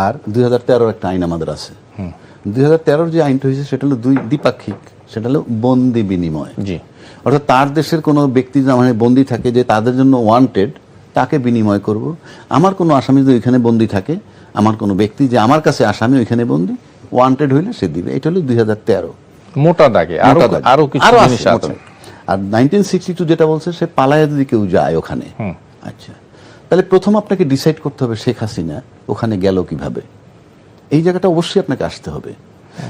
আর 2013 একটা আইন আমাদের আছে। 2013 যে আইনটা হয়েছে সেটা হলো দ্বিপাক্ষিক, সেটা হলো বন্দি বিনিময়। জি, অর্থাৎ তার দেশের কোনো ব্যক্তি মানে বন্দি থাকে যে তাদের জন্য ওয়ান্টেড, তাকে বিনিময় করব। আমার কোনো আসামি যদি ওইখানে বন্দি থাকে, আমার কোনো ব্যক্তি যে আমার কাছে আসামি ওইখানে বন্দি, ওয়ান্টেড হইলে সে দিবে। এটা হলো 2013 মোটা দাগে। আরো কিছু জিনিস আছে। আর 1962 যেটা বলছে সে পালায় যদি কেউ যায় ওখানে, আচ্ছা, তাহলে প্রথম আপনাকে ডিসাইড করতে হবে শেখ হাসিনা ওখানে গেল কিভাবে। এই জায়গাটা অবশ্যই আপনাকে আসতে হবে,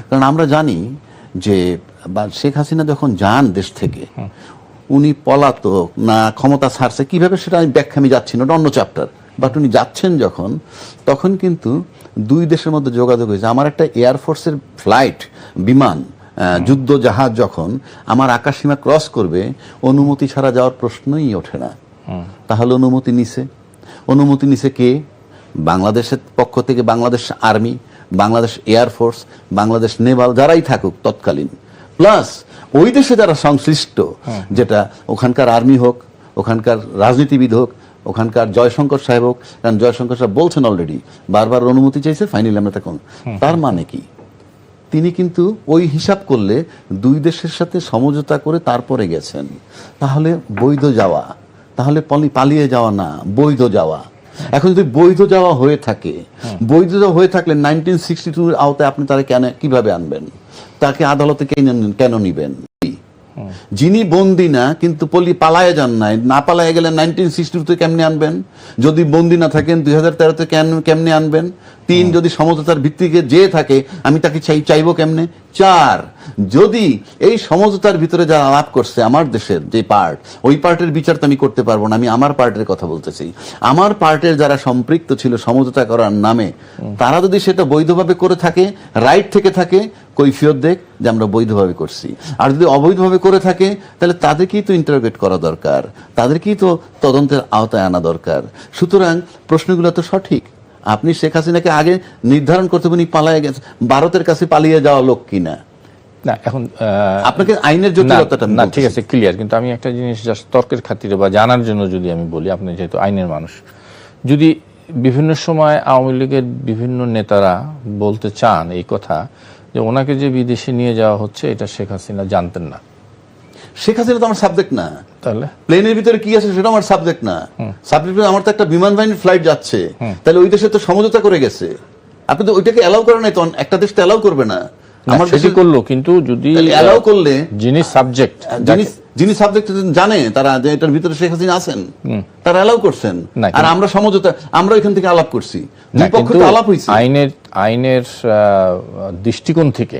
কারণ আমরা জানি যে শেখ হাসিনা যখন যান দেশ থেকে, উনি পলাতক না ক্ষমতা ছাড়ছে কিভাবে সেটা আমি ব্যাখ্যা আমি যাচ্ছি না, অন্য চ্যাপ্টার। বাট উনি যাচ্ছেন যখন, তখন কিন্তু দুই দেশের মধ্যে যোগাযোগ হয়েছে। আমার একটা এয়ারফোর্সের ফ্লাইট, বিমান, যুদ্ধ জাহাজ যখন আমার আকাশসীমা ক্রস করবে, অনুমতি ছাড়া যাওয়ার প্রশ্নই ওঠে না। তাহলে অনুমতি নিছে কে? বাংলাদেশের পক্ষ থেকে বাংলাদেশ আর্মি, বাংলাদেশ এয়ারফোর্স, বাংলাদেশ নেভাল, যারাই থাকুক তৎকালীন, প্লাস ওই দেশে যারা সংশ্লিষ্ট, যেটা ওখানকার আর্মি হোক, ওখানকার রাজনীতিবিদ হোক, ওখানকার জয়শঙ্কর সাহেব হোক, কারণ জয়শঙ্কর সাহেব বলছেন অলরেডি, বারবার অনুমতি চাইছে, ফাইনালি আমরা তখন। তার মানে কি? তিনি কিন্তু ওই হিসাব করলে দুই দেশের সাথে সমঝোতা করে তারপরে গেছেন। তাহলে বৈধ যাওয়া, তাহলে পালিয়ে যাওয়া না, বৈধ যাওয়া। এখন যদি বৈধ যাওয়া হয়ে থাকে, বৈধ যাওয়া হয়ে থাকলে 1962 আওতায় আপনি তারা কিভাবে আনবেন? তাকে আদালতে কেন নিবেন? যিনি বন্দি না কিন্তু পালায়ে যান নাই, না পালায়ে গেলেন 1962 কেমনে আনবেন? যদি বন্দি না থাকেন 2013 কেমনে আনবেন? 3, যদি সমঝোতার ভিত্তিতে যে থাকে আমি তাকে চাইবো কেমনে? 4, যদি এই সমঝোতার ভিতরে যারা আলাপ করছে আমার দেশের যে পার্ট, ওই পার্টের বিচার তো আমি করতে পারবো না, আমি আমার পার্টের কথা বলতেছি। আমার পার্টের যারা সম্পৃক্ত ছিল সমঝোতা করার নামে, তারা যদি সেটা বৈধভাবে করে থাকে, রাইট থেকে থাকে, কৈফিয়ত দেখ যে আমরা বৈধভাবে করছি। আর যদি অবৈধভাবে করে থাকে, তাহলে তাদেরকেই তো ইন্টারোগেট করা দরকার, তাদেরকেই তো তদন্তের আওতায় আনা দরকার। সুতরাং প্রশ্নগুলো তো সঠিক। আপনি শেখ হাসিনাকে আগে নির্ধারণ করতে উনি পালিয়ে গেছে, ভারতের কাছে পালিয়ে যাওয়া লোক কিনা। না, এখন আপনাকে আইনের জটিলতাটা না, ঠিক আছে, ক্লিয়ার। কিন্তু আমি একটা জিনিস জাস্ট তর্কের খাতিরে বা জানার জন্য যদি আমি বলি, আপনি যেহেতু আইনের মানুষ, যদি বিভিন্ন সময় আওয়ামী লীগের বিভিন্ন নেতারা বলতে চান এই কথা যে ওনাকে যে বিদেশে নিয়ে যাওয়া হচ্ছে এটা শেখ হাসিনা জানতেন না। শেখ হাসিনা তো আমার সাবজেক্ট না। তাহলে প্লেনের ভিতরে কি আছে সেটা আমার সাবজেক্ট না। সাবজেক্ট আমার তো একটা বিমান বাহিনীর ফ্লাইট যাচ্ছে, তাহলে ওই দেশে তো সমঝোতা করে গেছে। আপনি তো ওইটাকে অ্যালাউ করেন নাই, তো একটা দেশ তো অ্যালাউ করবে না। আমার দেশে করলো, কিন্তু যদি অ্যালাউ করলে যিনি সাবজেক্ট জানে তারা যে এটার ভিতরে শেখ হাসিনা আছেন, তারা অ্যালাউ করছেন। আর আমরা সমঝোতা, আমরা এখান থেকে আলাপ করছি, দুই পক্ষ তো আলাপ হইছে। আইনের দৃষ্টিকোণ থেকে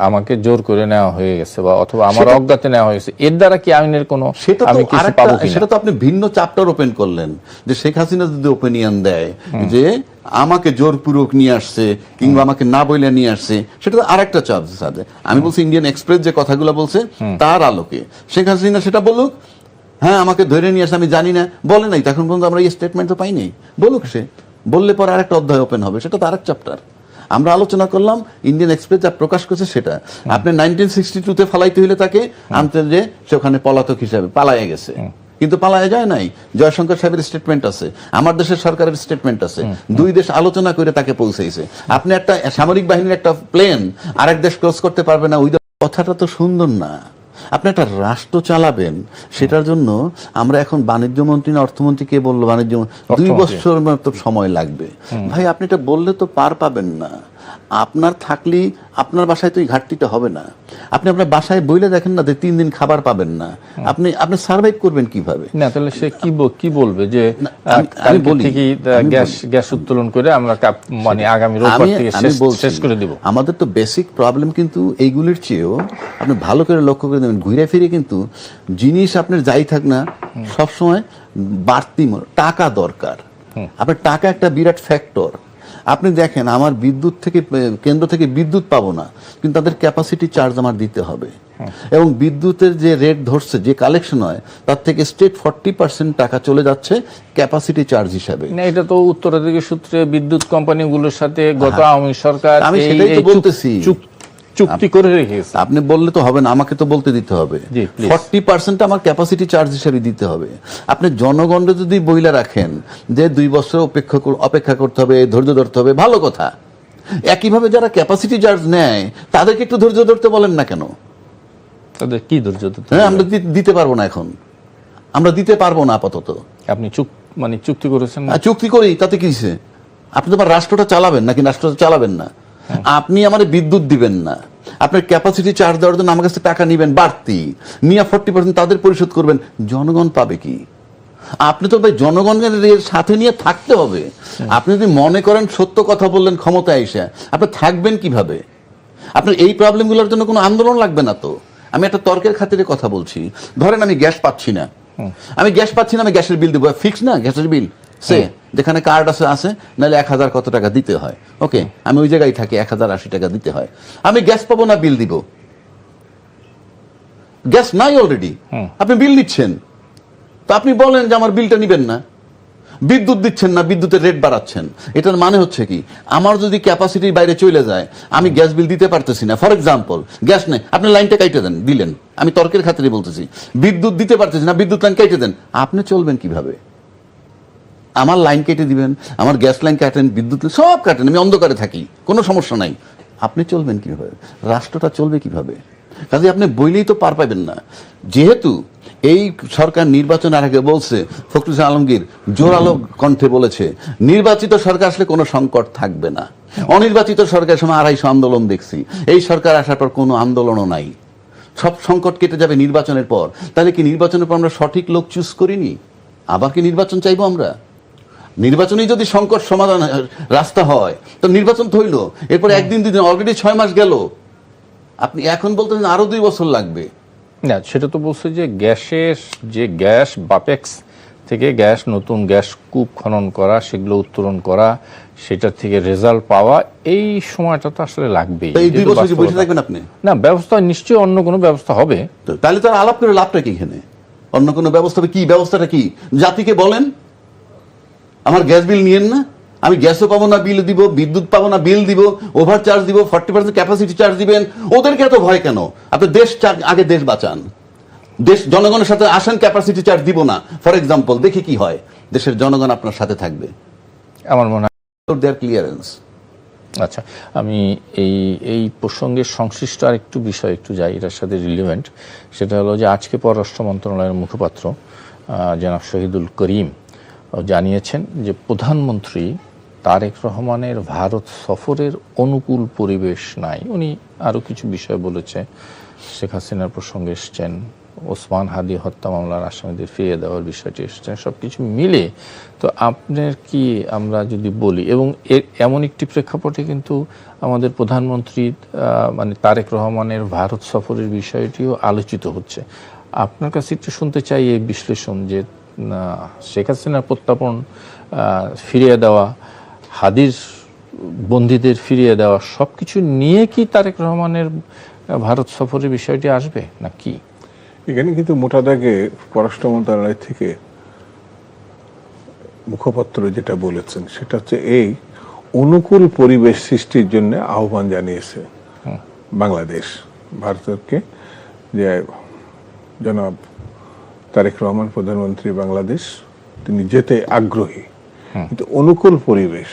আমাকে জোর করে নেওয়া হয়ে গেছে বা অথবা আমার অজ্ঞাতে নেওয়া হয়ে গেছে, এর দ্বারা কি আইনের কোনো সেটা তো আপনি ভিন্ন চ্যাপ্টার ওপেন করলেন। যে শেখ হাসিনা যদি ওপিনিয়ন দেয় যে আমাকে জোরপূর্বক নিয়ে আসছে কিংবা আমাকে না বইলে নিয়ে আসছে, সেটা তো আরেকটা চার্জেস আছে। আমি বলছি ইন্ডিয়ান এক্সপ্রেস যে কথাগুলো বলছে তার আলোকে শেখ হাসিনা সেটা বলুক, হ্যাঁ আমাকে ধরে নিয়ে আসছে আমি জানি না, বলে নাই তখন পর্যন্ত আমরা এই স্টেটমেন্ট তো পাইনি। বলুক, সে বললে পরে আরেকটা অধ্যায় ওপেন হবে, সেটা তো আরেক চ্যাপ্টার। আমরা আলোচনা করলাম ইন্ডিয়ান এক্সপ্রেস যা প্রকাশ করছে সেটা। আপনি 1962 ফালাইতে হইলে তাকে আনতে যে সে ওখানে পলাতক হিসাবে পালায়ে গেছে, কিন্তু পালায়ে যায় নাই। জয়শঙ্কর সাহেবের স্টেটমেন্ট আছে, আমার দেশের সরকারের স্টেটমেন্ট আছে, দুই দেশ আলোচনা করে তাকে পৌঁছেছে। আপনি একটা সামরিক বাহিনীর একটা প্লেন আরেক দেশ ক্রস করতে পারবে না, ওই কথাটা তো সুন্দর না। আপনি একটা রাষ্ট্র চালাবেন, সেটার জন্য আমরা এখন বাণিজ্য মন্ত্রী না অর্থমন্ত্রী কে বললো, বাণিজ্য 2 বছর মতো সময় লাগবে। ভাই আপনি এটা বললে তো পার পাবেন না। আপনার থাকলেই আপনার বাসায় তো এই ঘাটতিটা হবে না। আপনি আপনার বাসায় বইলে দেখেন না যে 3 দিন খাবার পাবেন না, আপনি সার্ভাইভ করবেন কিভাবে? না, তাহলে সে কি বলবে যে আমি বলি গ্যাস উত্তোলন করে আমরা মানে আগামী রোববার থেকে শেষ করে দেব। আমাদের তো বেসিক প্রবলেম কিন্তু এইগুলির চেয়েও আপনি ভালো করে লক্ষ্য করে দেবেন, ঘুরে ফিরে কিন্তু জিনিস আপনার যাই থাক না সবসময় বাড়তি টাকা দরকার। আপনার টাকা একটা বিরাট ফ্যাক্টর। আপনি দেখেন আমার বিদ্যুৎ থেকে কেন্দ্র থেকে বিদ্যুৎ পাবো না, কিন্তু তাদের ক্যাপাসিটি চার্জ আমার দিতে হবে। এবং বিদ্যুতের যে রেট ধরছে, যে কালেকশন হয়, তার থেকে স্টেট 40% টাকা চলে যাচ্ছে ক্যাপাসিটি চার্জ হিসাবে। এটা তো উত্তরাধিকার সূত্রে বিদ্যুৎ কোম্পানিগুলোর সাথে গত আওয়ামী সরকার, আমি সেটাই তো বলতেছি, চুক্তি করে রেখেছে। আপনি বললে তো হবে না, আমাকে তো বলতে দিতে হবে। জি, please। 40% আমার ক্যাপাসিটি চার্জ হিসেবে দিতে হবে। আপনি জনগণকে যদি বইলা রাখেন যে 2 বছর অপেক্ষা করতে হবে, ধৈর্য ধরতে হবে, ভালো কথা। একইভাবে যারা ক্যাপাসিটি চার্জ নেয় তাদেরকে একটু ধৈর্য ধরতে বলেন না কেন? তাদের কি ধৈর্য ধরতে হ্যাঁ, হবে? আমরা দিতে পারবো না এখন, আমরা দিতে পারবো না আপাতত। আপনি চুক্তি করেছেন না? চুক্তি করি, তাতে কি হইছে? আপনি তো আবার রাষ্ট্রটা চালাবেন নাকি রাষ্ট্রটা চালাবেন না? আপনি আমার বিদ্যুৎ দিবেন না, আপনার ক্যাপাসিটি চার্জ দেওয়ার জন্য আমার কাছে টাকা নিবেন বাড়তি, নিয়ে 40% তাদের পরিশোধ করবেন, জনগণ পাবে কি? আপনি তো ভাই জনগণের সাথে নিয়ে থাকতে হবে। আপনি যদি মনে করেন সত্য কথা বললেন ক্ষমতায় এসে, আপনি থাকবেন কিভাবে? আপনার এই প্রবলেমগুলোর জন্য কোনো আন্দোলন লাগবে না তো। আমি একটা তর্কের খাতিরে কথা বলছি। ধরেন আমি গ্যাস পাচ্ছি না, আমি গ্যাসের বিল দেবো, ফিক্স না গ্যাসের বিল, সে যেখানে কার্ড আছে নাহলে 1000 কত টাকা দিতে হয়, ওকে, আমি ওই জায়গায় থাকি, 1080 টাকা দিতে হয়। আমি গ্যাস পাবো না, বিল দিব, গ্যাস নাই অলরেডি, আপনি বিল নিচ্ছেন, তো আপনি বলেন যে আমার বিলটা নিবেন না। বিদ্যুৎ দিচ্ছেন না, বিদ্যুতের রেট বাড়াচ্ছেন, এটার মানে হচ্ছে কি? আমার যদি ক্যাপাসিটির বাইরে চলে যায়, আমি গ্যাস বিল দিতে পারতেছি না। ফর এক্সাম্পল, গ্যাস নেই, আপনি লাইনটা কাইটে দেন, দিলেন, আমি তর্কের খাতিরে বলতেছি, বিদ্যুৎ দিতে পারতেছি না, বিদ্যুৎ লাইন কেটে দেন, আপনি চলবেন কিভাবে? আমার লাইন কেটে দিবেন, আমার গ্যাস লাইন কাটেন, বিদ্যুৎ সব কাটেন, আমি অন্ধকারে থাকি, কোনো সমস্যা নাই, আপনি চলবেন কিভাবে? রাষ্ট্রটা চলবে কিভাবে? কাজে আপনি বইলেই তো পার পাবেন না। যেহেতু এই সরকার নির্বাচনের আগে বলছে, ফখরুল ইসলাম আলমগীর জোরালো কণ্ঠে বলেছে নির্বাচিত সরকার আসলে কোনো সংকট থাকবে না। অনির্বাচিত সরকারের সময় 250 আন্দোলন দেখছি, এই সরকার আসার পর কোনো আন্দোলনও নাই, সব সংকট কেটে যাবে নির্বাচনের পর। তাহলে কি নির্বাচনের পর আমরা সঠিক লোক চুজ করিনি? আবার কি নির্বাচন চাইবো আমরা? নির্বাচনই যদি সংকট সমাধান রাস্তা হয়, তো নির্বাচন তো হইলো, এরপর একদিন দুদিন, অলরেডি 6 মাস গেল, আপনি এখন বলতেছেন আরো 2 বছর লাগবে। না, সেটা তো বলছে যে গ্যাস বাপেক্স থেকে নতুন গ্যাস কূপ খনন করা, সেগুলো উত্তোলন করা, সেটার থেকে রেজাল্ট পাওয়া, এই সময়টা তো আসলে লাগবেই। এই 2 বছর কি বসে থাকবেন আপনি? না, ব্যবস্থা নিশ্চয়ই অন্য কোনো ব্যবস্থা হবে। তাহলে তার আলাপ করে লাভটা কি এখানে? অন্য কোনো ব্যবস্থা হবে কি? ব্যবস্থাটা কি? জাতিকে বলেন আমার গ্যাস বিল নিয়েন না, আমি গ্যাসও পাবো না, বিল দিব, বিদ্যুৎ পাবো না, বিল দিব, ওভার চার্জ দিব, 40% ক্যাপাসিটি চার্জ দিবেন। ওদেরকে এত ভয় কেন? আপনি আগে দেশ বাঁচান, দেশ জনগণের সাথে আসেন, ক্যাপাসিটি চার্জ দিব না, ফর এক্সাম্পল, দেখি কি হয়। দেশের জনগণ আপনার সাথে থাকবে, আমার মনে হয়। দেয়ার ক্লিয়ারেন্স। আচ্ছা, আমি এই প্রসঙ্গে সংশ্লিষ্ট আরেকটু বিষয় একটু যাই, এটার সাথে রিলেভেন্ট। সেটা হলো যে আজকে পররাষ্ট্র মন্ত্রণালয়ের মুখপাত্র জনাব শহীদুল করিম জানিয়েছেন যে প্রধানমন্ত্রী তারেক রহমানের ভারত সফরের অনুকূল পরিবেশ নাই। উনি আরও কিছু বিষয় বলেছে, শেখ হাসিনার প্রসঙ্গে এসছেন, ওসমান হাদি হত্যা মামলার আসামিদের ফিরিয়ে দেওয়ার বিষয়টি এসছেন, সব কিছু মিলে তো আপনার কি, আমরা যদি বলি, এবং এমন একটি প্রেক্ষাপটে কিন্তু আমাদের প্রধানমন্ত্রী মানে তারেক রহমানের ভারত সফরের বিষয়টিও আলোচিত হচ্ছে। আপনার কাছে একটু শুনতে চাই এই বিশ্লেষণ, যে শেখ হাসিনার প্রত্যাপন, ফিরিয়ে দেওয়া, হাদির বন্দীদের ফিরিয়ে দেওয়া, সব কিছু নিয়ে কি তারেক রহমানের ভারত সফরের বিষয়টি আসবে না কি? এখানে কিন্তু মোটা দাগে পররাষ্ট্র মন্ত্রণালয় থেকে মুখপাত্র যেটা বলেছেন সেটা হচ্ছে এই অনুকূল পরিবেশ সৃষ্টির জন্য আহ্বান জানিয়েছে বাংলাদেশ ভারতকে, যে জনাব তারেক রহমান প্রধানমন্ত্রী বাংলাদেশ, তিনি যেতে আগ্রহী, কিন্তু অনুকূল পরিবেশ,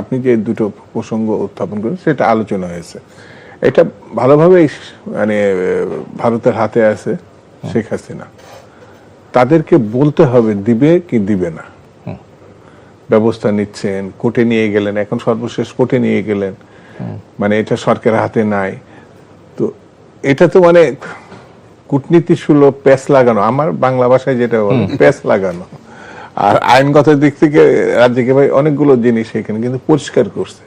আপনি যে দুটো প্রসঙ্গ উত্থাপন করেন সেটা আলোচনা হয়েছে। এটা ভালোভাবেই মানে ভারতের হাতে আছে শেখ হাসিনা, তাদেরকে বলতে হবে দিবে কি দিবে না। ব্যবস্থা নিচ্ছেন, কোর্টে নিয়ে গেলেন, এখন সর্বশেষ কোর্টে নিয়ে গেলেন, মানে এটা সরকারের হাতে নাই। তো এটা তো মানে কূটনীতি সুলভ প্যাচ লাগানো, আমার বাংলা ভাষায় যেটা বলে প্যাচ লাগানো। আর আইনগত দিক থেকে রাজ্যকে ভাই অনেকগুলো জিনিস এখানে কিন্তু পরিষ্কার করছে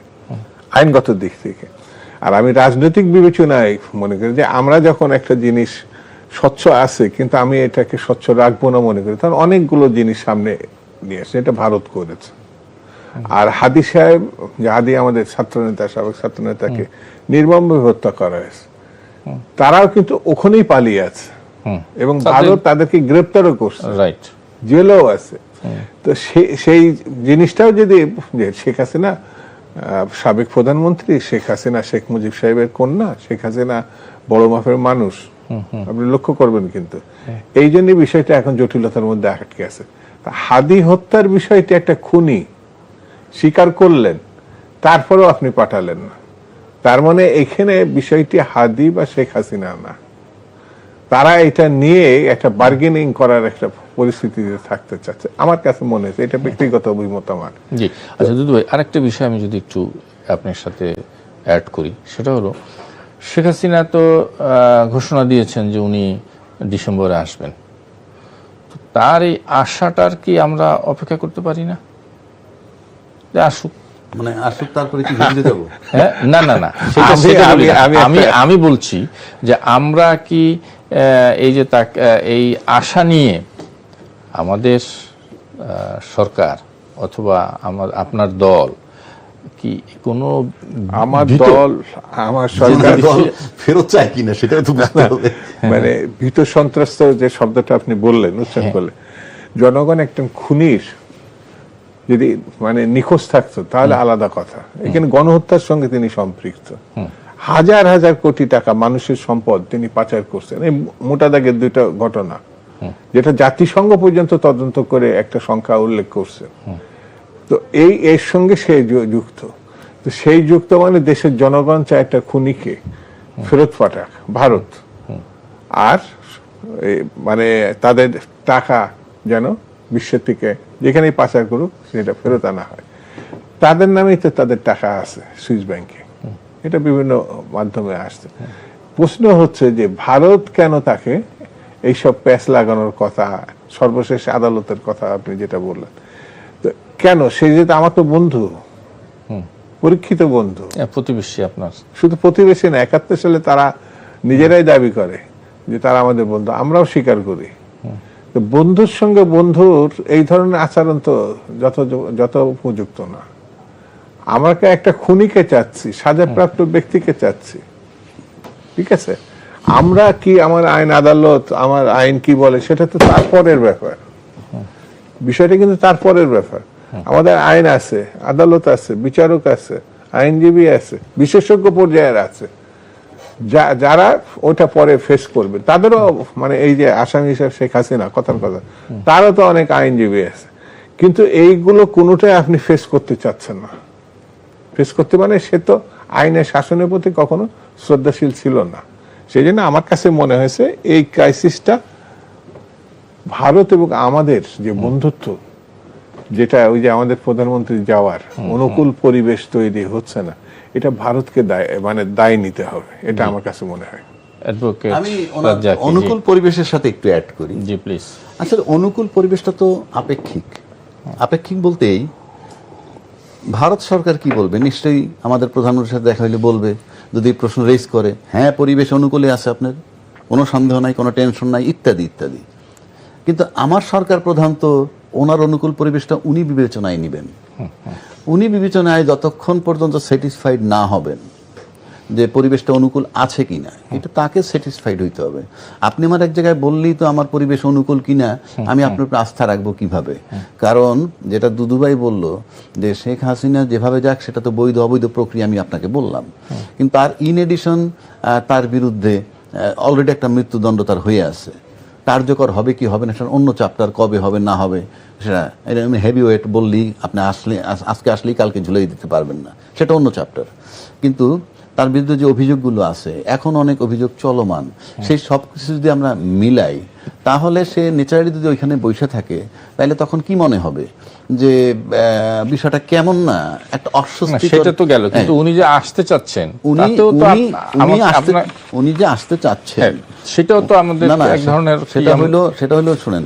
আইনগত দিক থেকে। আর আমি রাজনৈতিক বিবেচনায় মনে করি যে আমরা যখন একটা জিনিস স্বচ্ছ আছে কিন্তু আমি এটাকে স্বচ্ছ রাখবো না মনে করি, তখন অনেকগুলো জিনিস সামনে নিয়ে আসে, এটা ভারত করেছে। আর হাদি সাহেব, যে হাদি আমাদের ছাত্রনেতা, সাবেক ছাত্রনেতাকে নির্মমভাবে হত্যা করা হয়েছে, তারাও কিন্তু ওখানেই পালিয়ে আছে এবং ভারত তাদেরকে গ্রেপ্তারও করছে, জেলেও আছে। তো সেই জিনিসটাও যদি শেখ হাসিনা সাবেক প্রধানমন্ত্রী শেখ হাসিনা শেখ মুজিব সাহেবের কন্যা, শেখ হাসিনা বড় মাপের মানুষ, আপনি লক্ষ্য করবেন। কিন্তু এই জন্য বিষয়টা এখন জটিলতার মধ্যে আটকে আছে। হাদি হত্যার বিষয়টি একটা খুনি স্বীকার করলেন, তারপরেও আপনি পাঠালেন না। তার মানে এখানে বিষয়টি হাদি বা শেখ হাসিনা না, তারা এটা নিয়ে একটা বার্গেনিং করার একটা পরিস্থিতিতে থাকতে চাচ্ছে, আমার কাছে মনে হয়েছে। এটা ব্যক্তিগত অভিমত আমার। জি, আচ্ছা দুদু ভাই, আরেকটা বিষয় আমি যদি একটু আপনার সাথে অ্যাড করি, সেটা হলো শেখ হাসিনা তো ঘোষণা দিয়েছেন যে উনি ডিসেম্বরে আসবেন। তো তার এই আশাটার কি আমরা অপেক্ষা করতে পারি না যে আসুক? মানে আসুক, তারপরে কি হিন্দি দেবো? হ্যাঁ, না না না, আমি বলছি যে আমরা কি এই যে এই আশা নিয়ে আমাদের সরকার অথবা আপনার দল কি কোনো আমার দল আমার সরকার ফেরত চায় কিনা সেটাও তো বুঝতে হবে। মানে ভীত সন্ত্রস্ত যে শব্দটা আপনি বললেন, উচ্চারণ করলেন, জনগণ একজন খুনির যদি মানে নিখোঁজ থাকতো তাহলে আলাদা কথা। এখানে গণহত্যার সঙ্গে তিনি সম্পৃক্ত। হাজার হাজার কোটি টাকা মানুষের সম্পদ তিনি পাচার করছেন। এই মোটা দাগের দুইটা ঘটনা, যেটা জাতিসংঘ পর্যন্ত তদন্ত করে একটা সংখ্যা উল্লেখ করছে। তো এর সঙ্গে সে যুক্ত। তো সেই যুক্ত মানে দেশের জনগণ চায় একটা খুনিকে ফেরত পাঠাক ভারত, আর মানে তাদের টাকা যেন বিশ্বের থেকে যেখানেই পাচার করুক সেটা ফেরত আনা হয়। তাদের নামেই তো তাদের টাকা আছে সুইস ব্যাংকে, এটা বিভিন্ন মাধ্যমে আসছে। প্রশ্ন হচ্ছে যে ভারত কেন তাকে এইসব প্যাচ লাগানোর কথা, সর্বশেষ আদালতের কথা আপনি যেটা বললেন, তো কেন? সে যেটা আমার তো বন্ধু, পরীক্ষিত বন্ধু, প্রতিবেশী আপনার। শুধু প্রতিবেশী না, 71 সালে তারা নিজেরাই দাবি করে যে তারা আমাদের বন্ধু, আমরাও স্বীকার করি। তো বন্ধুর সঙ্গে বন্ধুর এই ধরনের আচরণ তো যত উপযুক্ত না। আমাকে একটা খুনিকে চাচ্ছি, সাজাপ্রাপ্ত ব্যক্তিকে চাচ্ছি, ঠিক আছে? আমরা কি আমার আইন আদালত, আমার আইন কি বলে সেটা তো তারপরের ব্যাপার, বিষয়টা কিন্তু তারপরের ব্যাপার। আমাদের আইন আছে, আদালত আছে, বিচারক আছে, আইনজীবী আছে, বিশেষজ্ঞ পর্যায়ের আছে, যারা ওটা পরে ফেস করবে। তাদেরও মানে এই যে আসামি হিসাবে শেখ হাসিনা, কথার কথা, তারও তো অনেক আইনজীবী আছে। কিন্তু এইগুলো কোনোটাই আপনি ফেস করতে চাচ্ছেন না। ফেস করতে মানে সে তো আইনের শাসনের প্রতি কখনো শ্রদ্ধাশীল ছিল না। সেই জন্য আমার কাছে মনে হয়েছে এই ক্রাইসিসটা ভারত এবং আমাদের যে বন্ধুত্ব, যেটা ওই যে আমাদের প্রধানমন্ত্রী যাওয়ার অনুকূল পরিবেশ তৈরি হচ্ছে না, এটা ভারতকে দায় নিতে হবে, এটা আমার কাছে মনে হয়। আমি অনুকূল পরিবেশের সাথে একটু অ্যাড করি। জি প্লিজ। আসলে অনুকূল পরিবেশটা তো আপেক্ষিক। আপেক্ষিক বলতেই ভারত সরকার কি বলবে, নিশ্চয়ই আমাদের প্রধানমন্ত্রীর সাথে দেখা হলে বলবে, যদি প্রশ্ন রেজ করে, হ্যাঁ পরিবেশ অনুকূলে আছে আপনার, কোনো সন্দেহ নাই, কোনো টেনশন নাই, ইত্যাদি ইত্যাদি। কিন্তু আমার সরকার প্রধান তো ওনার অনুকূল পরিবেশটা উনি বিবেচনায় নেবেন। উনি বিবেচনায় যতক্ষণ পর্যন্ত স্যাটিসফাইড না হবেন যে পরিবেশটা অনুকূল আছে কিনা, এটা তাকে স্যাটিসফাইড হইতে হবে। আপনি আমার এক জায়গায় বললেই তো আমার পরিবেশ অনুকূল কিনা আমি আপনার উপর আস্থা রাখবো কিভাবে? কারণ যেটা দুদুভাই বলল যে শেখ হাসিনা যেভাবে যাক সেটা তো বৈধ অবৈধ প্রক্রিয়া, আমি আপনাকে বললাম। কিন্তু তার ইন এডিশন তার বিরুদ্ধে অলরেডি একটা মৃত্যুদণ্ড তার হয়ে আছে। কার্যকর হবে কি হবে না সেটা অন্য চ্যাপ্টার, কবে হবে না হবে সেটা হেভি ওয়েট বললেই আপনি আজকে আসলেই কালকে ঝুলিয়ে দিতে পারবেন না, সেটা অন্য চ্যাপ্টার। কিন্তু তার বিরুদ্ধে যে অভিযোগগুলো আছে, এখন অনেক অভিযোগ চলমান, সেই সব কিছু যদি আমরা মিলাই তাহলে সে ন্যাচারালি যদি ওইখানে বসে থাকে তাহলে তখন কি মনে হবে যে বিষয়টা কেমন না একটা অস্বস্তি। সেটা তো গেল, কিন্তু উনি যে আসতে চাচ্ছেন, উনি যে আসতে চাচ্ছেন সেটাও তো আমাদের এক ধরনের, সেটা হলো শুনেন,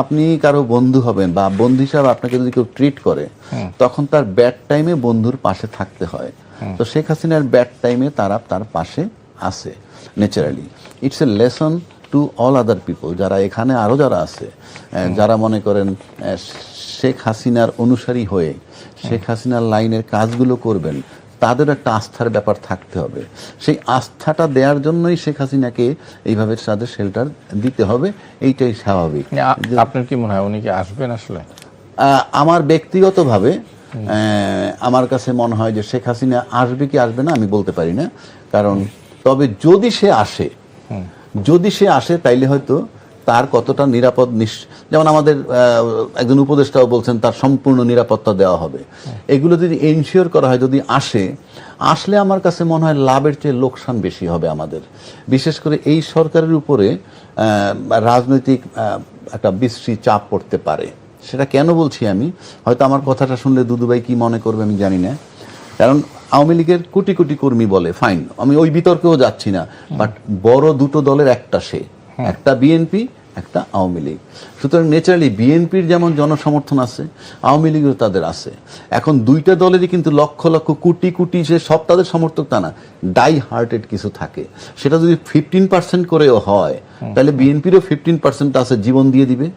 আপনি কারো বন্ধু হবেন বা বন্ধু হিসাবে আপনাকে যদি কেউ ট্রিট করে, তখন তার ব্যাড টাইমে বন্ধুর পাশে থাকতে হয়। তো শেখ হাসিনার ব্যাড টাইমে তারা তার পাশে আছে naturally. It's a lesson to all other people, যারা এখানে আরো যারা আছে, যারা মনে করেন শেখ হাসিনার অনুসারী হয়ে শেখ হাসিনার লাইনের কাজগুলো করবেন, তাদের একটা আস্থার ব্যাপার থাকতে হবে। সেই আস্থাটা দেওয়ার জন্যই শেখ হাসিনাকে এইভাবে তাদের শেল্টার দিতে হবে, এইটাই স্বাভাবিক। আপনার কি মনে হয় উনি কি আসবেন আসলে? আমার ব্যক্তিগতভাবে আমার কাছে মনে হয় যে শেখ হাসিনা আসবে কি আসবে না আমি বলতে পারি না, কারণ তবে যদি সে আসে তাইলে হয়তো তার কতটা নিরাপদ, যেমন আমাদের একজন উপদেষ্টাও বলছেন তার সম্পূর্ণ নিরাপত্তা দেওয়া হবে, এগুলো যদি এনশিওর করা হয়, যদি আসলে আমার কাছে মনে হয় লাভের চেয়ে লোকসান বেশি হবে আমাদের। বিশেষ করে এই সরকারের উপরে রাজনৈতিক একটা বিশ্রী চাপ পড়তে পারে। সেটা কেন বলছি আমি, হয়তো আমার কথাটা শুনলে দুদুভাই কি মনে করবে আমি জানি না, কারণ আওয়ামী লীগের কোটি কোটি কর্মী বলে, ফাইন, আমি ওই বিতর্কেও যাচ্ছি না, বাট বড় দুটো দলের একটা বিএনপি, একটা আওয়ামী লীগ। সুতরাং ন্যাচারালি বিএনপির যেমন জনসমর্থন আছে, আওয়ামী লীগের তাদের আছে। এখন দুইটা দলেরই কিন্তু লক্ষ লক্ষ কোটি কোটি, সে সব তাদের সমর্থক তা না, ডাই হার্টেড কিছু থাকে। সেটা যদি 15% করেও হয়, তাহলে বিএনপিরও 15% আছে, জীবন দিয়ে দিবে,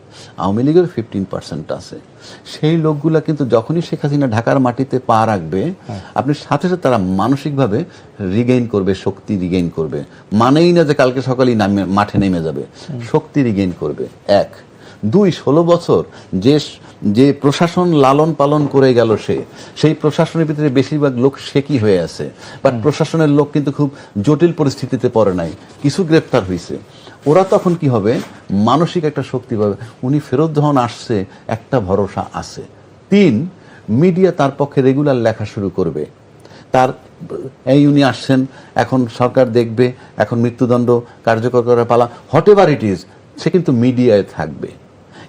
আওয়ামী লীগের 15% আছে। সেই লোকগুলা কিন্তু যখনই শেখ হাসিনা ঢাকার মাটিতে পা রাখবে, আপনি সাথে সাথে তারা মানসিকভাবে রিগেইন করবে, শক্তি রিগেইন করবে। মানেই না যে কালকে সকালেই মাঠে নেমে যাবে, শক্তি রিগেইন করবে। 1, 2, 16 বছর যে প্রশাসন লালন পালন করে গেল, সেই প্রশাসনের ভিতরে বেশিরভাগ লোক শেকি হয়ে আছে, বাট প্রশাসনের লোক কিন্তু খুব জটিল পরিস্থিতিতে পড়ে নাই, কিছু গ্রেপ্তার হয়েছে। ওরা তখন কি হবে, মানসিক একটা শক্তি পাবে, উনি ফেরত যখন আসছে একটা ভরসা আছে। 3, মিডিয়া তার পক্ষে রেগুলার লেখা শুরু করবে, উনি আসছেন, এখন সরকার দেখবে, এখন মৃত্যুদণ্ড কার্যকর করার পালা, হোয়াট এভার ইট ইজ, সে কিন্তু মিডিয়ায় থাকবে।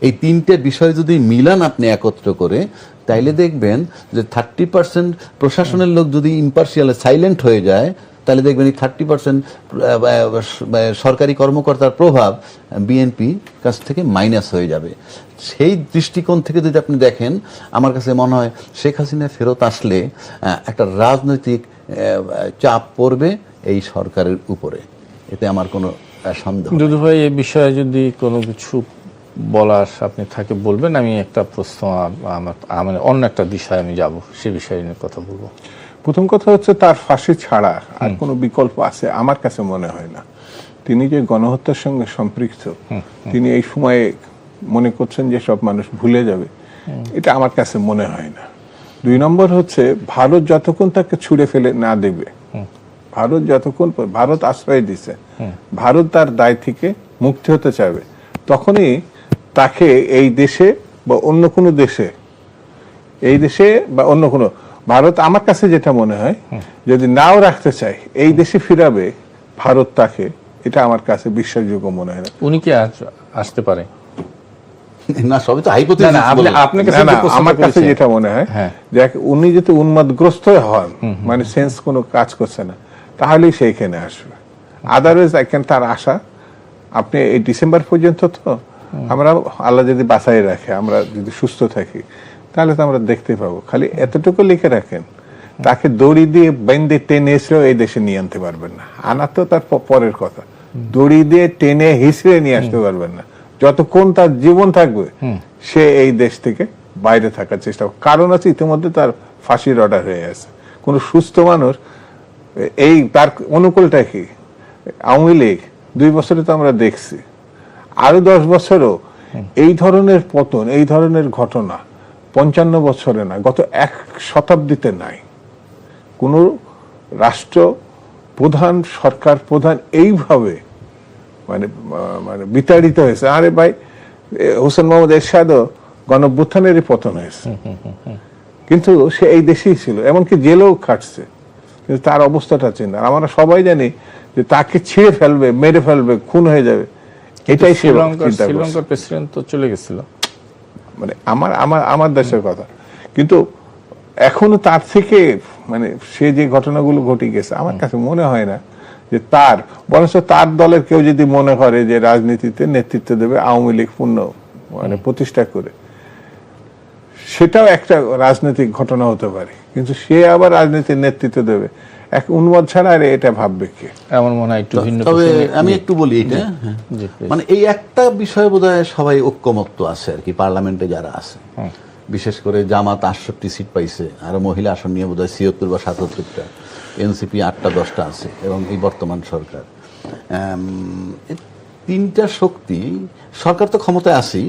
এই 3টে বিষয় যদি মিলান আপনি একত্র করে, তাইলে দেখবেন যে 30% প্রশাসনের লোক যদি ইম্পার্শিয়াল সাইলেন্ট হয়ে যায়, তাহলে দেখবেন এই 30% সরকারি কর্মকর্তার প্রভাব বিএনপি কাছ থেকে মাইনাস হয়ে যাবে। সেই দৃষ্টিকোণ থেকে যদি আপনি দেখেন, আমার কাছে মনে হয় শেখ হাসিনা ফেরত আসলে একটা রাজনৈতিক চাপ পড়বে এই সরকারের উপরে, এতে আমার কোনো সন্দেহ নেই। দুদু ভাই, এই বিষয়ে যদি কোনো কিছু বলার আপনি থাকে বলবেন। আমি একটা প্রশ্ন, আমার অন্য একটা বিষয় আমি যাব, সে বিষয়ে নিয়ে কথা বলবো। প্রথম কথা হচ্ছে, তার ফাঁসি ছাড়া আর কোনো বিকল্প আছে আমার কাছে মনে হয় না। তিনি যে গণহত্যার সঙ্গে সম্পৃক্ত, তিনি এই সময়ে মনে করছেন যে সব মানুষ ভুলে যাবে, এটা আমার কাছে মনে হয় না। 2 নম্বর হচ্ছে, ভারত যতক্ষণ তাকে ছুঁড়ে ফেলে না দেবে, ভারত আশ্রয় দিছে, ভারত তার দায় থেকে মুক্তি হতে চাইবে, তখনই তাকে এই দেশে বা অন্য কোনো দেশে, ভারত আমার কাছে যেটা মনে হয়, যদি নাও রাখতে চায় এই দেশে ফিরাবে ভারত তাকে, এটা আমার কাছে বিশ্বাসযোগ্য মনে হয় না। উনি কি আসতে পারে না, সবই তো হাইপোথেসিস। আমার কাছে যেটা মনে হয়, যে উনি যদি উন্মাদগ্রস্ত হন, মানে সেন্স কোনো কাজ করছে না, তাহলেই সেইখানে আসবে। আদারওয়াইজ এখানে তার আশা, আপনি এই ডিসেম্বর পর্যন্ত তো আমরা, আল্লাহ যদি বাঁচাই রাখে, আমরা যদি সুস্থ থাকি, তাহলে তো আমরা দেখতে পাবো। খালি এতটুকু লিখে রাখেন, তাকে দড়ি দিয়ে বেঁধে টেনে এসেও এই দেশে নিয়ে আনতে পারবেন না। আনা তো তার পরের কথা, দড়ি দিয়ে টেনে হিসড়ে নিয়ে আসতে পারবেন না। যতক্ষণ তার জীবন থাকবে, সে এই দেশ থেকে বাইরে থাকার চেষ্টা করবে। কারণ আছে, ইতিমধ্যে তার ফাঁসির অর্ডার হয়ে আছে। কোন সুস্থ মানুষ এই তার অনুকূলটা কি? আওয়ামী লীগ 2 বছরে তো আমরা দেখছি, আরো 10 বছরও এই ধরনের পতন, এই ধরনের ঘটনা 55 বছরে না, গত 1 শতাব্দীতে নাই। কোন রাষ্ট্র প্রধান, সরকার প্রধান এইভাবে মানে বিতাড়িত হয়েছে। আরে ভাই, হোসেন মোহাম্মদ এরশাদও গণঅভ্যুত্থানেরই পতন হয়েছে, কিন্তু সে এই দেশেই ছিল, এমনকি জেলেও খাটছে, কিন্তু তার অবস্থাটা চিন্তা। আমরা সবাই জানি যে তাকে ছিঁড়ে ফেলবে, মেরে ফেলবে, খুন হয়ে যাবে, এটাই শ্রীলঙ্কার প্রেসিডেন্ট তো চলে গেছিল, মানে আমার দেশের কথা। কিন্তু এখনো তার থেকে, মানে সে যে ঘটনাগুলো ঘটে গেছে, আমার কাছে মনে হয় না যে তার, বরঞ্চ তার দলের কেউ যদি মনে করে যে রাজনীতিতে নেতৃত্ব দেবে আওয়ামী লীগ পূর্ণ মানে প্রতিষ্ঠা করে, সেটাও একটা রাজনৈতিক ঘটনা হতে পারে, কিন্তু সে আবার রাজনীতির নেতৃত্ব দেবে, এক উন্মাদ ছাড়া আর এটা ভাববে কে? এমন মনে হয় একটু ভিন্ন। তবে আমি একটু বলি, এটা মানে এই একটা বিষয়ে বোধহয় সবাই ঐক্যমত্য আছে আর কি, পার্লামেন্টে যারা আছে, বিশেষ করে জামাত 68 সিট পাইছে, আর মহিলা আসন নিয়ে বোধহয় 76 বা 77টা, এনসিপি 8টা 10টা আছে, এবং এই বর্তমান সরকার, 3টা শক্তি, সরকার তো ক্ষমতায় আসি,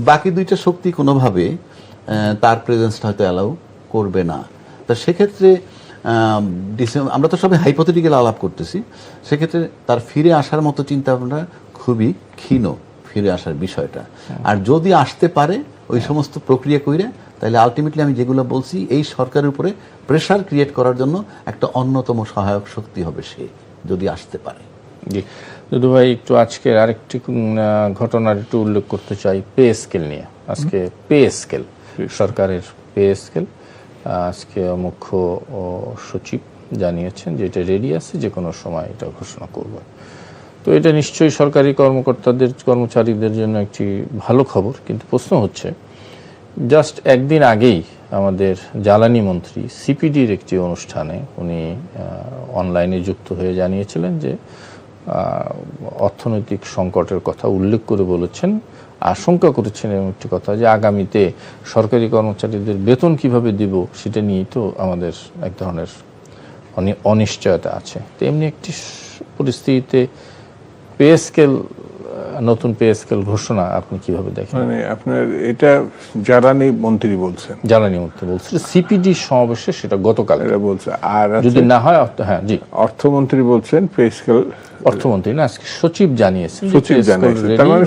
বাকি 2টা শক্তি কোনোভাবে তার প্রেজেন্সটা হয়তো অ্যালাউ করবে না। তা সেক্ষেত্রে আমরা তো সবাই হাইপোথেটিক্যাল আলাপ করতেছি, সেক্ষেত্রে তার ফিরে আসার মতো চিন্তা ভাবনা খুবই ক্ষীণ, ফিরে আসার বিষয়টা। আর যদি আসতে পারে ওই সমস্ত প্রক্রিয়া কইরে, তাহলে আলটিমেটলি আমি যেগুলো বলছি, এই সরকারের উপরে প্রেশার ক্রিয়েট করার জন্য একটা অন্যতম সহায়ক শক্তি হবে সে, যদি আসতে পারে। জি দুদু ভাই, একটু আজকের আরেকটি ঘটনার একটু উল্লেখ করতে চাই পে স্কেল নিয়ে। আজকে পে স্কেল, সরকারের পে স্কেল আজকে মুখ্য সচিব জানিয়েছেন যে এটা রেডি আছে, যে কোনো সময় এটা ঘোষণা করবে। তো এটা নিশ্চয়ই সরকারি কর্মচারীদের জন্য একটি ভালো খবর। কিন্তু প্রশ্ন হচ্ছে, জাস্ট একদিন আগেই আমাদের জ্বালানি মন্ত্রী সিপিডির একটি অনুষ্ঠানে উনি অনলাইনে যুক্ত হয়ে জানিয়েছিলেন যে অর্থনৈতিক সংকটের কথা উল্লেখ করে বলেছেন, আশঙ্কা করেছেন এমন একটি কথা যে আগামীতে সরকারি কর্মচারীদের বেতন কিভাবে দিব সেটা নিয়েই তো আমাদের এক ধরনের অনিশ্চয়তা আছে। তো এমনি একটি পরিস্থিতিতে পে স্কেল, নতুন পে স্কেল ঘোষণা আপনি কিভাবে দেখেন? মানে আপনার এটা জ্বালানি মন্ত্রী বলছেন, জ্বালানি মন্ত্রী বলছেন সিপিডি সমাবেশে, সেটা গতকাল এটা বলছে। আর যদি না হয়, হ্যাঁ জি, অর্থমন্ত্রী বলছেন পে স্কেল, অর্থমন্ত্রী না, আজকে সচিব জানিয়েছেন, সচিব জানিয়েছেন। তার মানে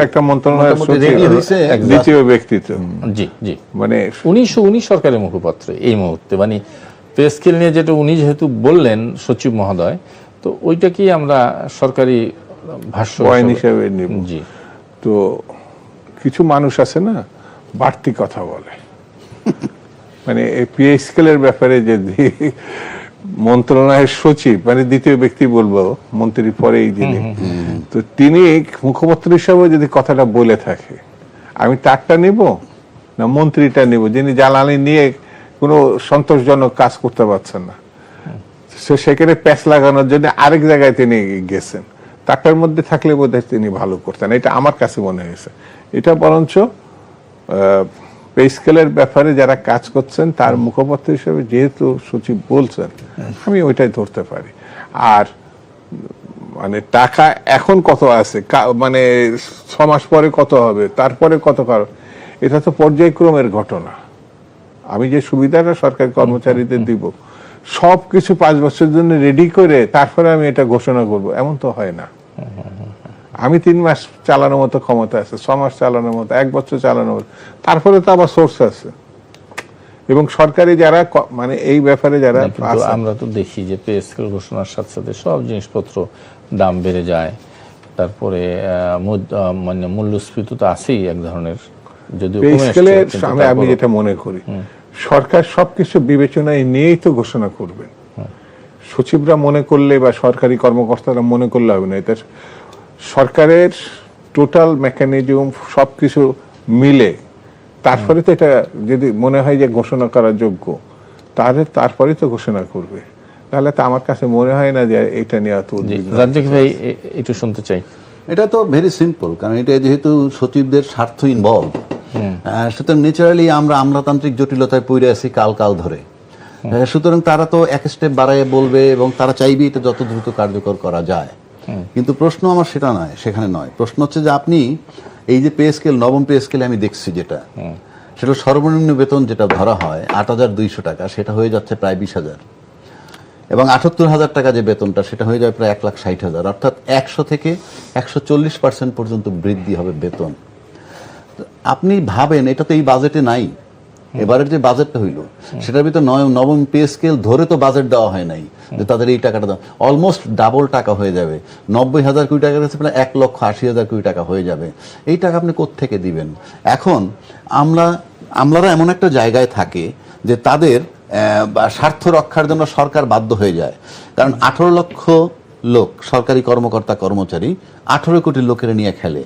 একটা মন্ত্রণালয়ের সচিব দ্বিতীয় ব্যক্তিত্ব। জি জি, মানে উনি সরকারের মুখপাত্র এই মুহূর্তে। মানে পে স্কেল নিয়ে যেটা উনি যেহেতু বললেন সচিব মহোদয়, তো ওইটা কি আমরা সরকারি ভাষ্য হিসেবে নিব। জি, তো কিছু মানুষ আছে না, বাড়তি কথা বলে। মানে এই পে স্কেলের ব্যাপারে যদি মন্ত্রণালয়ের সচিব, মানে দ্বিতীয় ব্যক্তি বলবো, মন্ত্রীর পরেই যিনি, তো তিনি মুখপাত্র হিসাবে যদি কথাটা বলে থাকে, আমি তারটা নিব না মন্ত্রীটা নিব, যিনি জ্বালানি নিয়ে কোনো সন্তোষজনক কাজ করতে পারছেন না, সেখানে প্যাচ লাগানোর জন্য আরেক জায়গায় তিনি গেছেন, তারটার মধ্যে থাকলে বোধহয় তিনি ভালো করতেন, এটা আমার কাছে মনে হয়েছে। এটা বরঞ্চ পে স্কেলের ব্যাপারে যারা কাজ করছেন তার মুখপাত্র হিসেবে যেহেতু সচিব বলছেন, আমি ওইটাই ধরতে পারি। আর মানে টাকা এখন কত আছে, মানে 6 মাস পরে কত হবে, তারপরে কত, কারণ এটা তো পর্যায়ক্রমের ঘটনা। আমি যে সুবিধাটা সরকারি কর্মচারীদের দিব, সবকিছু 5 বছরের জন্য রেডি করে তারপরে আমি এটা ঘোষণা করব, এমন তো হয় না। আমি 3 মাস চালানোর মতো ক্ষমতা আছে, 6 মাস চালানোর মতো, 1 বছর চালানোর মতো, তারপরে তো আবার সোর্স আছে। এবং সরকারি যারা মানে এই ব্যাপারে যারা, আমরা তো দেখি যে পে স্কেল ঘোষণার সাথে সাথে সব জিনিসপত্র দাম বেড়ে যায়, তারপরে মানে মূল্যস্ফীতি তো আছেই এক ধরনের। যদিও পে স্কেলের আমি যেটা মনে করি, সরকার সবকিছু বিবেচনায় নিয়েই তো ঘোষণা করবেন। সচিবরা মনে করলে বা সরকারি কর্মকর্তারা মনে করলে হবে না, এটা সরকারের টোটাল মেকানিজম সবকিছু মিলে তারপরে তো এটা যদি মনে হয় যে ঘোষণা করার যোগ্য, তারপরে তো ঘোষণা করবে। তাহলে তো আমার কাছে মনে হয় না যে এটা নিয়ে এত রাজ্জাক ভাই একটু শুনতে চাই। এটা তো ভেরি সিম্পল, কারণ এটা যেহেতু সচিবদের স্বার্থ ইনভলভ, সুতরাং ন্যাচারালি আমরা আমলাতান্ত্রিক জটিলতায় পড়ে আছি কাল ধরে। সুতরাং তারা তো এক স্টেপ বাড়াইয়ে বলবে এবং তারা চাইবে এটা যত দ্রুত কার্যকর করা যায়। কিন্তু প্রশ্ন আমার সেটা নয়, সেখানে নয়। প্রশ্ন হচ্ছে যে আপনি এই যে পে স্কেল, নবম পে স্কেলে আমি দেখছি যেটা, সেটা সর্বনিম্ন বেতন যেটা ধরা হয় 8,200 টাকা, সেটা হয়ে যাচ্ছে প্রায় 20,000, এবং 78,000 টাকা যে বেতনটা, সেটা হয়ে যাবে প্রায় 1,60,000। অর্থাৎ 100 থেকে 140% পর্যন্ত বৃদ্ধি হবে বেতন। আপনি ভাবেন, এটা তো এই বাজেটে নাই। এবারের যে বাজেটটা হইল সেটার ভিতর নবম পে স্কেল ধরে তো বাজেট দেওয়া হয় নাই যে তাদের এই টাকাটা দাও, অলমোস্ট ডাবল টাকা হয়ে যাবে। 90,000 কোটি টাকার কাছে প্রায় 1,80,000 কোটি টাকা হয়ে যাবে। এই টাকা আপনি কোত্থেকে দিবেন? এখন আমলারা এমন একটা জায়গায় থাকে যে তাদের স্বার্থ রক্ষার জন্য সরকার বাধ্য হয়ে যায়। কারণ 18 লক্ষ লোক সরকারি কর্মকর্তা কর্মচারী 18 কোটি লোকের নিয়ে খেলে,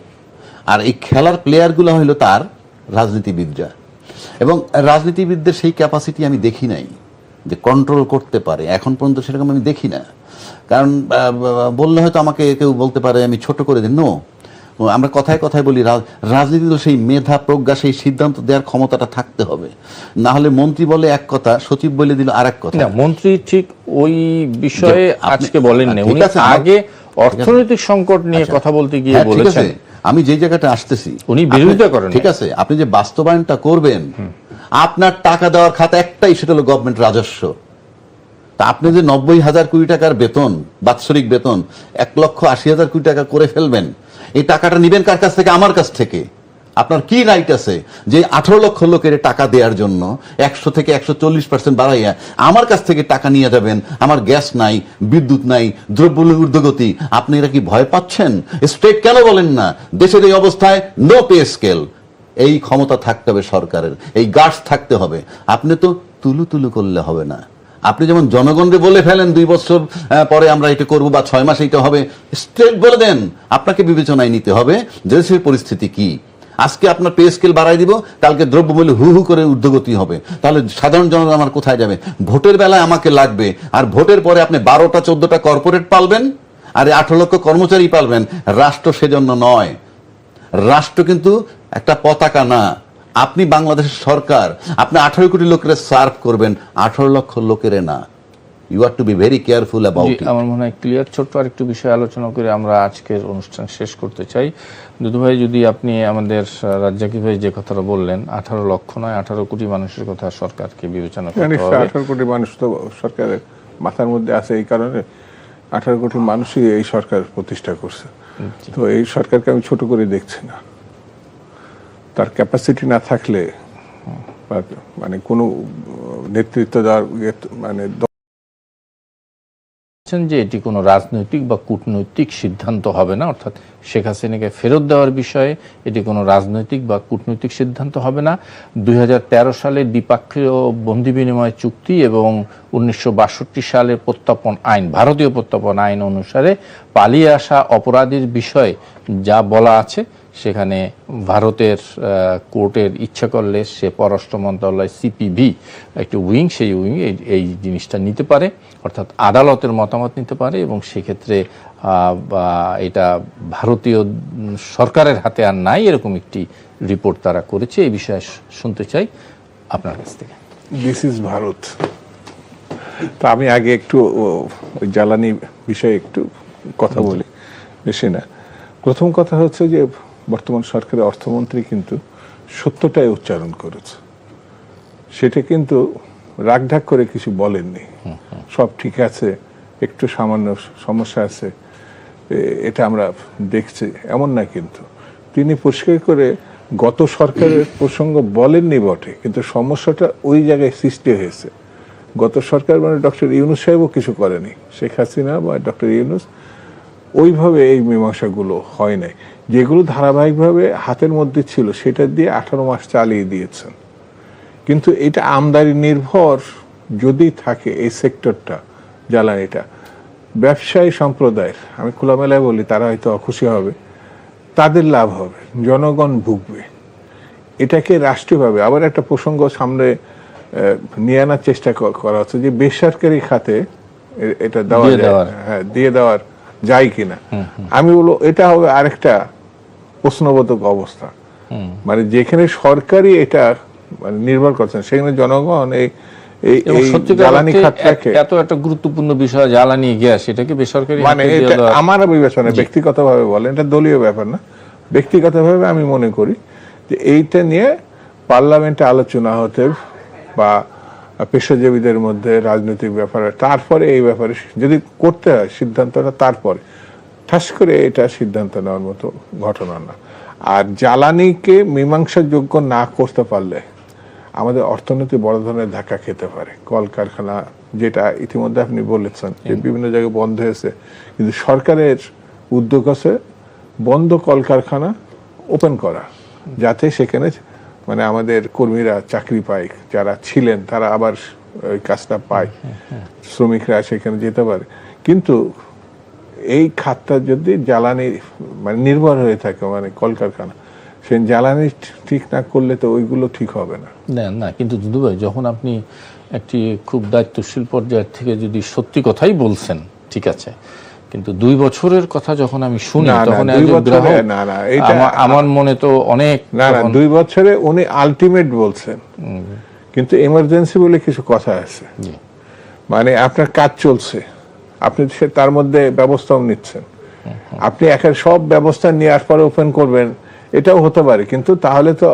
আর এই খেলার প্লেয়ারগুলো হইল তার রাজনীতিবিদরা। এবং রাজনীতিবিদদের সেই ক্যাপাসিটি আমি দেখি নাই যে কন্ট্রোল করতে পারে, এখন পর্যন্ত সেরকম আমি দেখি না। কারণ বললে হয়তো আমাকে কেউ বলতে পারে আমি ছোট করে দিই, নো, আমরা কথায় কথায় বলি রাজনীতি তো সেই মেধা প্রজ্ঞা, সেই সিদ্ধান্ত দেওয়ার ক্ষমতাটা থাকতে হবে। না হলে মন্ত্রী বলে এক কথা, সচিব বলে দিল আর এক কথা। মন্ত্রী ঠিক ওই বিষয়ে আজকে বলেন না, উনি আগে অর্থনৈতিক সংকট নিয়ে কথা বলতে গিয়ে বলেছেন। আমি যে জায়গাটা আসতেছি, উনি বিরোধিতা করেন, ঠিক আছে, আপনি যে বাস্তবায়নটা করবেন, আপনার টাকা দেওয়ার খাতা একটাই, সেটা হলো গভর্নমেন্ট রাজস্ব। তা আপনি যে 90,000 কোটি টাকার বেতন, বাৎসরিক বেতন 1,80,000 কোটি টাকা করে ফেলবেন, এই টাকাটা নিবেন কার কাছ থেকে? আমার কাছ থেকে। আপনার কি রাইট আছে যে 18 লক্ষ লোকের টাকা দেওয়ার জন্য 100 থেকে 140% বাড়াইয়া আমার কাছ থেকে টাকা নিয়ে যাবেন? আমার গ্যাস নাই, বিদ্যুৎ নাই, দ্রব্যমূল্যের ঊর্ধ্বগতি। আপনি এরা কি ভয় পাচ্ছেন? স্ট্রেট কেন বলেন না দেশের এই অবস্থায় নো পে স্কেল? এই ক্ষমতা থাকতে হবে সরকারের, এই গার্ডস থাকতে হবে। আপনি তো তুলু তুলু করলে হবে না। আপনি যেমন জনগণকে বলে ফেলেন 2 বছর পরে আমরা এটা করব বা 6 মাস এটা হবে, স্ট্রেট বলে দেন। আপনাকে বিবেচনায় নিতে হবে দেশের পরিস্থিতি কি। আজকে আপনার পে স্কেল বাড়াই দিব, কালকে দ্রব্যমূল্য হু হু করে ঊর্ধ্বগতি হবে, তাহলে সাধারণ জনগণ আমার কোথায় যাবে? ভোটের বেলায় আমাকে লাগবে, আর ভোটের পরে আপনি 12টা 14টা কর্পোরেট পালবেন আর 18 লক্ষ কর্মচারী পালবেন। রাষ্ট্র সেজন্য নয়। রাষ্ট্র কিন্তু একটা পতাকা না। আপনি বাংলাদেশের সরকার, আপনি 18 কোটি লোকের সার্ভ করবেন, 18 লক্ষ লোকের না। You are to be very careful about it. আমার মনে হয় ক্লিয়ার। ছোট্ট আরেকটু বিষয় আলোচনা করে আমরা আজকের অনুষ্ঠান শেষ করতে চাই। দুদু ভাই, যদি আপনি আমাদের রাজ্জাকি ভাই যে কথাটা বললেন, 18 লক্ষ নয় 18 কোটি মানুষের কথা সরকারকে বিবেচনা করতে হবে। 18 কোটি মানুষ তো সরকারের মাথার মধ্যে আছে, এই কারণে 18 কোটি মানুষই এই সরকার প্রতিষ্ঠা করছে। তো এই সরকারকে আমি ছোট করে দেখছি না। তার ক্যাপাসিটি না থাকলে মানে কোনো নেতৃত্ব দেওয়ার মানে যে এটি কোনো রাজনৈতিক বা কূটনৈতিক সিদ্ধান্ত হবে না, অর্থাৎ শেখ হাসিনাকে ফেরত দেওয়ার বিষয়ে এটি কোনো রাজনৈতিক বা কূটনৈতিক সিদ্ধান্ত হবে না। 2013 সালে দ্বিপাক্ষীয় বন্দি বিনিময় চুক্তি এবং 1962 সালের প্রত্যর্পণ আইন, ভারতীয় প্রত্যর্পণ আইন অনুসারে পালিয়ে আসা অপরাধীর বিষয়ে যা বলা আছে, সেখানে ভারতের কোর্টের ইচ্ছা করলে সে পররাষ্ট্র মন্ত্রণালয় সিপিবি একটি উইং, সেই উইং এই জিনিসটা নিতে পারে, অর্থাৎ আদালতের মতামত নিতে পারে, এবং সেক্ষেত্রে এটা ভারতীয় সরকারের হাতে আর নাই, এরকম একটি রিপোর্ট তারা করেছে। এই বিষয়ে শুনতে চাই আপনার কাছ থেকে। This is Bharat. তা আমি আগে একটু জ্বালানি বিষয়ে একটু কথা বলি, বেশি না। প্রথম কথা হচ্ছে যে বর্তমান সরকারের অর্থমন্ত্রী কিন্তু সত্যটাই উচ্চারণ করেছে। সেটা কিন্তু রাগঢাক করে কিছু বলেননি। সব ঠিক আছে, একটু সামান্য সমস্যা আছে, এটা আমরা দেখছি, এমন না। কিন্তু তিনি পরিষ্কার করে গত সরকারের প্রসঙ্গ বলেননি বটে, কিন্তু সমস্যাটা ওই জায়গায় সৃষ্টি হয়েছে। গত সরকার মানে ডক্টর ইউনূস সাহেবও কিছু করেনি, শেখ হাসিনা বা ডক্টর ইউনূস ওইভাবে এই মীমাংসাগুলো হয় নাই। যেগুলো ধারাবাহিকভাবে হাতের মধ্যে ছিল সেটা দিয়ে 18 মাস চালিয়ে দিয়েছেন। কিন্তু এটা আমদানি নির্ভর যদি থাকে এই সেক্টরটা, জ্বালানিটা, ব্যবসায়ী সম্প্রদায়ের, আমি খোলামেলায় বলি, তারা হয়তো অখুশি হবে, তাদের লাভ হবে, জনগণ ভুগবে। এটাকে রাষ্ট্রীয়ভাবে আবার একটা প্রসঙ্গ সামনে নিয়ে আনার চেষ্টা করা হচ্ছে যে বেসরকারি খাতে এটা দেওয়া যায়, হ্যাঁ, দিয়ে দেওয়ার যায় কিনা। আমি বলবো এটা হবে আরেকটা প্রশ্নবোধক অবস্থা। মানে যেখানে সরকারি এটা মানে নির্ভর করছেন, সেখানে জনগণ এই জ্বালানি খাতটাকে, এত একটা গুরুত্বপূর্ণ বিষয় জ্বালানি গ্যাস, এটাকে বেসরকারি মানে এটা আমার বিবেচনা, ব্যক্তিগতভাবে বলেন, এটা দলীয় ব্যাপার না, ব্যক্তিগতভাবে আমি মনে করি যে এইটা নিয়ে পার্লামেন্টে আলোচনা হতে বা পেশাজীবীদের মধ্যে রাজনৈতিক ব্যাপারে, তারপরে এই ব্যাপারে যদি করতে হয় সিদ্ধান্তটা, তারপরে ঠাস করে এটা সিদ্ধান্ত নেওয়ার মতো ঘটনা না। আর জ্বালানিকে মীমাংসাযোগ্য না করতে পারলে আমাদের অর্থনীতি বড় ধরনের ধাক্কা খেতে পারে। কলকারখানা, যেটা ইতিমধ্যে আপনি বলেছেন যে বিভিন্ন জায়গায় বন্ধ হয়েছে, কিন্তু সরকারের উদ্যোগ আছে বন্ধ কলকারখানা ওপেন করা, যাতে সেখানে মানে আমাদের কর্মীরা চাকরি পায়, যারা ছিলেন তারা আবার ওই কাজটা পায়, শ্রমিকরা সেখানে যেতে পারে। কিন্তু এই খাতটা যদি জ্বালানি মানে নির্ভর হয়ে থাকে, মানে কলকারখানা, সে জ্বালানি ঠিক না করলে তো ওইগুলো ঠিক হবে না। না, কিন্তু দুদু ভাই, যখন আপনি একটি খুব দায়িত্বশীল পর্যায়ের থেকে যদি সত্যি কথাই বলছেন, ঠিক আছে, কিন্তু 2 বছরের কথা যখন আমি শুনি, তখন আমার মনে তো অনেক, না 2 বছরে উনি আলটিমেট বলছেন, কিন্তু এমার্জেন্সি বলে কিছু কথা আছে। মানে আপনার কাজ চলছে, আপনি তার মধ্যে ব্যবস্থাও নিচ্ছেন, আপনি একের সব ব্যবস্থা নেওয়ার পরে ওপেন করবেন, এটাও হতে পারে, কিন্তু তাহলে তো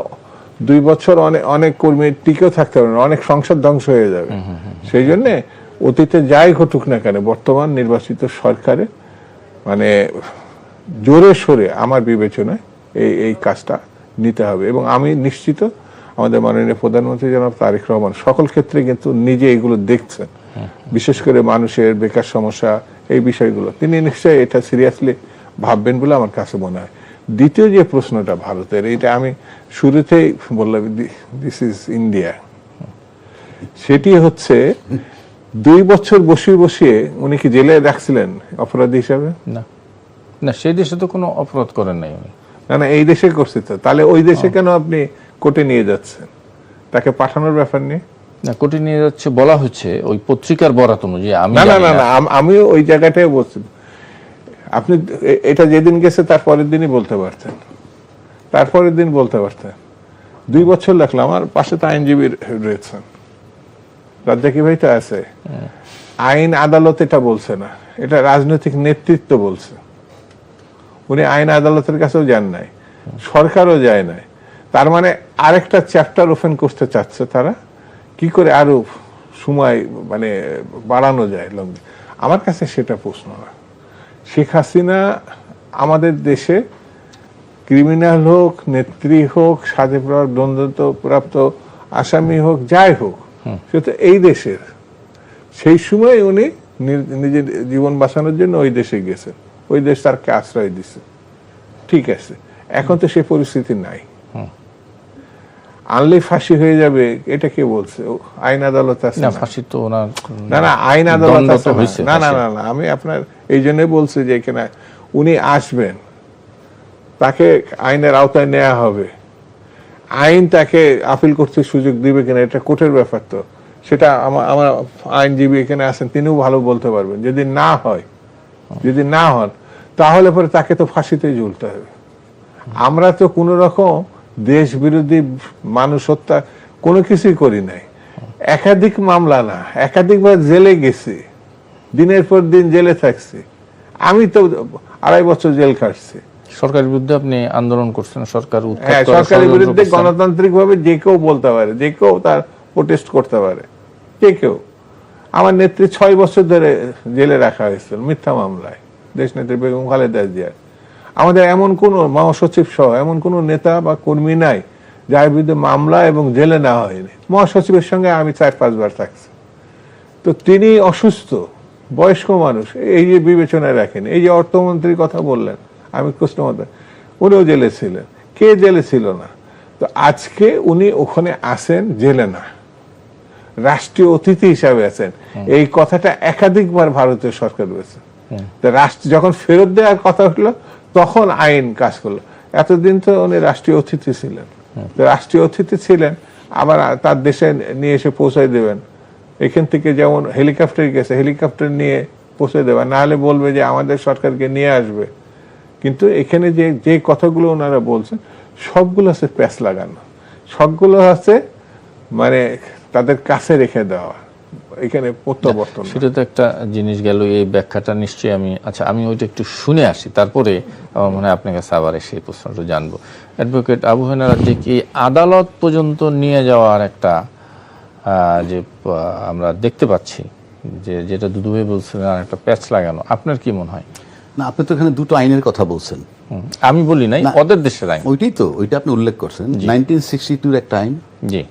2 বছর অনেক কর্মী টিকেও থাকতে পারবে না, অনেক সংসদ ধ্বংস হয়ে যাবে। সেই জন্য অতীতে যাই ঘটুক না কেন বর্তমান নির্বাচিত সরকারে মানে জোরে সোরে আমার বিবেচনায় এই কাজটা নিতে হবে। এবং আমি নিশ্চিত আমাদের মাননীয় প্রধানমন্ত্রী জনাব তারেক রহমান সকল ক্ষেত্রে কিন্তু নিজে এগুলো দেখছেন, বিশেষ করে মানুষের বেকার সমস্যা এই বিষয়গুলো তিনি নিশ্চয়ই এটা সিরিয়াসলি ভাববেন বলে আমার কাছে মনে হয়। দ্বিতীয় যে প্রশ্নটা ভারতের, এটা আমি শুরুতেই বললাম, দিস ইজ ইন্ডিয়া, সেটি হচ্ছে 2 বছর বসিয়ে উনি কি জেলে রাখছিলেন অপরাধী হিসাবে? না না, সেই দেশে তো কোনো অপরাধ করেন নাই উনি। না, এই দেশে করছে তো, তাহলে ওই দেশে কেন আপনি কোর্টে নিয়ে যাচ্ছেন? তাকে পাঠানোর ব্যাপার নেই? না, কোর্টে নিয়ে যাচ্ছে বলা হচ্ছে ওই পত্রিকার বরাত অনুযায়ী। আমি না, আমিও ওই জায়গাটায় বলছি। আপনি এটা যেদিন গেছে তার পরের দিনই বলতে পারতেন, তারপরের দিন বলতে পারতেন। 2 বছর লাগলো। আমার পাশে তো আইনজীবী রয়েছেন, রাজ্জাকি ভাই তো আছে। আইন আদালত এটা বলছে না, এটা রাজনৈতিক নেতৃত্ব বলছে। উনি আইন আদালতের কাছেও যান নাই, সরকারও যায় নাই। তার মানে আরেকটা চ্যাপ্টার ওপেন করতে চাচ্ছে তারা, কি করে আরো সময় মানে বাড়ানো যায় লম্বা। আমার কাছে সেটা প্রশ্ন না। শেখ হাসিনা আমাদের দেশে ক্রিমিনাল হোক, নেত্রী হোক, দণ্ডপ্রাপ্ত আসামি হোক, যাই হোক, সে তো এই দেশের। সেই সময় উনি নিজের জীবন বাঁচানোর জন্য ওই দেশে গেছেন, ওই দেশ তারকে আশ্রয় দিছে, ঠিক আছে। এখন তো সেই পরিস্থিতি নাই। আনলে ফাঁসি হয়ে যাবে এটা কে বলছে? আইন আদালত আছে না, ফাঁসি তো ওনার না, আইন আদালত আছে না। না, আমি আপনার এই জন্য বলছি যে এখানে উনি আসবেন, তাকে আইনের আওতায় নেওয়া হবে। আইন তাকে আপিল করতে সুযোগ দিবে কিনা এটা কোর্টের ব্যাপার। তো সেটা আমার আইনজীবী এখানে আছেন, তিনিও ভালো বলতে পারবেন। যদি না হন তাহলে পরে তাকে তো ফাঁসিতে ঝুলতে হবে। আমরা তো কোন রকম দেশ বিরোধী, মানুষ হত্যা কোনো কিছুই করি নাই। একাধিক মামলা না, একাধিকবার জেলে গেছি, দিনের পর দিন জেলে থাকছি। আমি তো 2.5 বছর জেল কাটছি। সরকারের বিরুদ্ধে আপনি আন্দোলন করছেন, সরকারের বিরুদ্ধে গণতান্ত্রিক ভাবে যে কেউ বলতে পারে, যে কেউ তার প্রোটেস্ট করতে পারে, যে কেউ। আমার নেত্রী 6 বছর ধরে জেলে রাখা হয়েছিল মিথ্যা মামলায়, দেশ নেত্রী বেগম খালেদা জিয়ার। আমাদের এমন কোন মহাসচিব সহ এমন কোন নেতা বা কর্মী নাই যার বিরুদ্ধে মামলা এবং জেলে নেওয়া হয়নি। মহাসচিবের সঙ্গে আমি 4-5 বার থাকছি। তো তিনি অসুস্থ, বয়স্ক মানুষ, এই যে বিবেচনায় রাখেন। এই যে অর্থমন্ত্রীর কথা বললেন, আমি কৃষ্ণমত, উনিও জেলে ছিলেন, কে জেলে ছিল না? তো আজকে উনি ওখানে আসেন, জেলে না, রাষ্ট্রীয় অতিথি হিসাবে আছেন। এই কথাটা একাধিকবার ভারতীয় সরকার রয়েছে। রাষ্ট্র যখন ফেরত দেওয়ার কথা হলো তখন আইন কাজ করলো। এতদিন তো উনি রাষ্ট্রীয় অতিথি ছিলেন। রাষ্ট্রীয় অতিথি ছিলেন, আবার তার দেশে নিয়ে এসে পৌঁছায় দেবেন। এখান থেকে যেমন হেলিকপ্টার গেছে, হেলিকপ্টার নিয়ে পৌঁছে দেবেন, না হলে বলবে যে আমাদের সরকারকে নিয়ে আসবে। কিন্তু এখানে যে কথাগুলো ওনারা বলছেন সবগুলো আছে প্যাঁচ লাগানো, সবগুলো আছে মানে তাদের কাছে রেখে দেওয়া, এখানে প্রত্যাবর্তন। সেটা তো একটা জিনিস গেল, এই ব্যাখ্যাটা নিশ্চয়ই আমি ওইটা একটু শুনে আসি, তারপরে আমার মনে হয় আপনার কাছে আবার এসে এই প্রশ্নটা জানবো। অ্যাডভোকেট আবু হেনা রাজ্জাক, এই আদালত পর্যন্ত নিয়ে যাওয়ার একটা যে আমরা দেখতে পাচ্ছি, যেটা দুদু ভাই বলছিলেন, আর একটা প্যাচ লাগানো, আপনার কি মনে হয়? না, আপনি তো এখানে দুটো আইনের কথা বলছেন। আমি বলি নাই, ওদের দেশের আইন। ওইটাই তো, ওইটা আপনি উল্লেখ করছেন 1962 একটা আইন। জি।